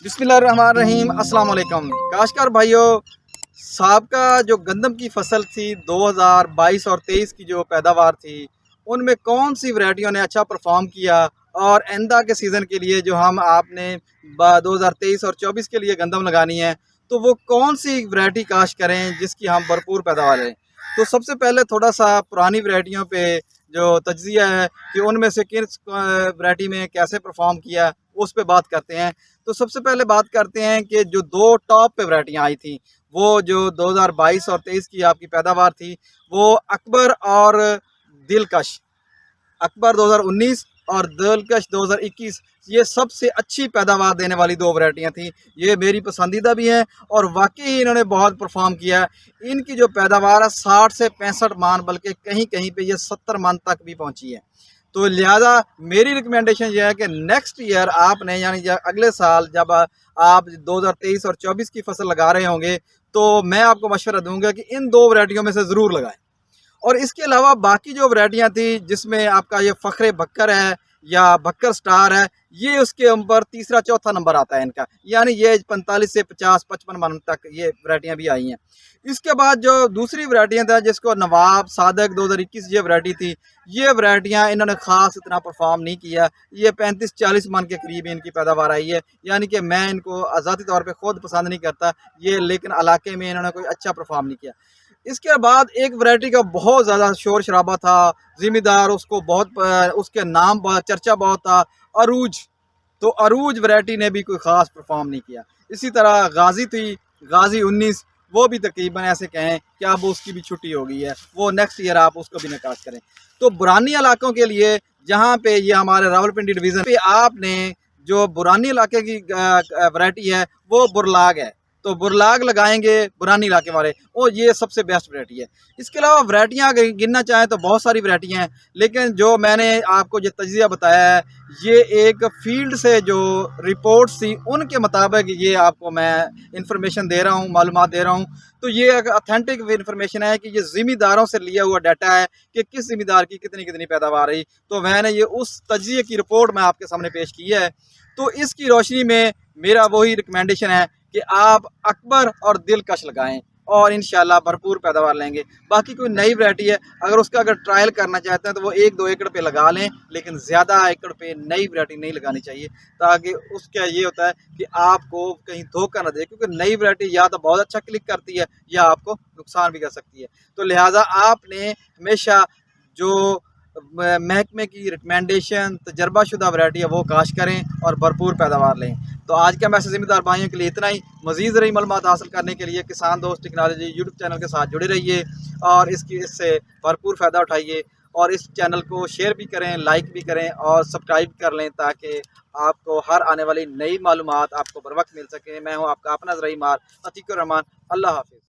बिस्मिल्लाहिर्रहमानिर्रहीम अस्सलाम वालेकुम काशकार भाइयों। साबका जो गंदम की फसल थी 2022 और 23 की जो पैदावार थी, उनमें कौन सी वैरायटियों ने अच्छा परफॉर्म किया और आइंदा के सीज़न के लिए जो हम आपने 2023 और 24 के लिए गंदम लगानी है, तो वो कौन सी वैरायटी काश करें जिसकी हम भरपूर पैदावार लें। तो सबसे पहले थोड़ा सा पुरानी वैरायटियों पे जो तज्जिया है कि उनमें से किस वैरायटी में कैसे परफॉर्म किया, उस पर बात करते हैं। तो सबसे पहले बात करते हैं कि जो दो टॉप पे वैरायटियाँ आई थी, वो जो 2022 और 23 की आपकी पैदावार थी, वो अकबर और दिलकश। अकबर 2019 और दिलकश 2021, ये सबसे अच्छी पैदावार देने वाली दो वैरायटियाँ थी। ये मेरी पसंदीदा भी हैं और वाकई इन्होंने बहुत परफॉर्म किया। इनकी जो पैदावार है 60 से 65 मन, बल्कि कहीं कहीं पे ये 70 मन तक भी पहुंची है। तो लिहाजा मेरी रिकमेंडेशन ये है कि नेक्स्ट ईयर आपने यानी अगले साल जब आप 2023 और 24 की फसल लगा रहे होंगे, तो मैं आपको मशवरा दूंगा कि इन दो वैरायटियों में से ज़रूर लगाएं। और इसके अलावा बाकी जो वैरायटियाँ थी, जिसमें आपका ये फ़ख्रे बक्कर है या बक्कर स्टार है, ये उसके ऊपर तीसरा चौथा नंबर आता है इनका, यानी ये 45 से 50-55 मन तक ये वैरायटियाँ भी आई हैं। इसके बाद जो दूसरी वैरायटियाँ था, जिसको नवाब सादक 2021 ये वैरायटी थी, ये वैरायटियाँ इन्होंने ख़ास इतना परफॉर्म नहीं किया। ये 35-40 मन के करीब इनकी पैदावार आई है, यानी कि मैं इनको ज़ाती तौर पर खुद पसंद नहीं करता ये, लेकिन इलाके में इन्होंने कोई अच्छा परफॉर्म नहीं किया। इसके बाद एक वैरायटी का बहुत ज़्यादा शोर शराबा था, ज़िम्मेदार उसको बहुत उसके नाम बहुत चर्चा बहुत था, अरूज। तो अरूज वैरायटी ने भी कोई ख़ास परफॉर्म नहीं किया। इसी तरह गाज़ी थी, गाज़ी 19, वो भी तकरीबन ऐसे कहें कि अब उसकी भी छुट्टी हो गई है, वो नेक्स्ट ईयर आप उसको भी निकास करें। तो बुरानी इलाकों के लिए, जहाँ पे ये हमारे रावलपिंडी डिवीज़न पे आपने जो बुरानी इलाके की वैरायटी है वो बुरलाग है, तो बुरलाग लगाएंगे बुरानी इलाके वाले, और ये सबसे बेस्ट वैरायटी है। इसके अलावा वैरायटियाँ अगर गिनना चाहें तो बहुत सारी वैरायटियाँ हैं, लेकिन जो मैंने आपको जो तजिया बताया है, ये एक फील्ड से जो रिपोर्ट्स थी उनके मुताबिक ये आपको मैं इंफॉर्मेशन दे रहा हूँ, मालूमात दे रहा हूँ। तो ये एक ऑथेंटिक इंफॉर्मेशन है कि ये ज़िम्मेदारों से लिया हुआ डाटा है कि किस ज़िम्मेदार की कितनी कितनी पैदावार रही। तो मैंने ये उस तजिए की रिपोर्ट मैं आपके सामने पेश की है। तो इसकी रोशनी में मेरा वही रिकमेंडेशन है कि आप अकबर और दिलकश लगाएं और इंशाल्लाह भरपूर पैदावार लेंगे। बाकी कोई नई वैरायटी है, अगर ट्रायल करना चाहते हैं तो वो 1-2 एकड़ पे लगा लें, लेकिन ज़्यादा एकड़ पे नई वैरायटी नहीं लगानी चाहिए, ताकि उसका ये होता है कि आपको कहीं धोखा ना दे, क्योंकि नई वैरायटी या तो बहुत अच्छा क्लिक करती है या आपको नुकसान भी कर सकती है। तो लिहाजा आपने हमेशा जो महकमे की रिकमेंडेशन तजर्बाशुदा वैरायटी है वो काश करें और भरपूर पैदावार लें। तो आज का मैसेज ज़िम्मेदार भाइयों के लिए इतना ही। मज़ीद रही मालूमात हासिल करने के लिए किसान दोस्त टेक्नोलॉजी यूट्यूब चैनल के साथ जुड़े रहिए और इससे भरपूर फ़ायदा उठाइए, और इस चैनल को शेयर भी करें, लाइक भी करें और सब्सक्राइब कर लें, ताकि आपको हर आने वाली नई मालूमात आपको बर वक्त मिल सके। मैं हूँ आपका अपना ज़राई मार अतीकुर रहमान। अल्लाह हाफिज़।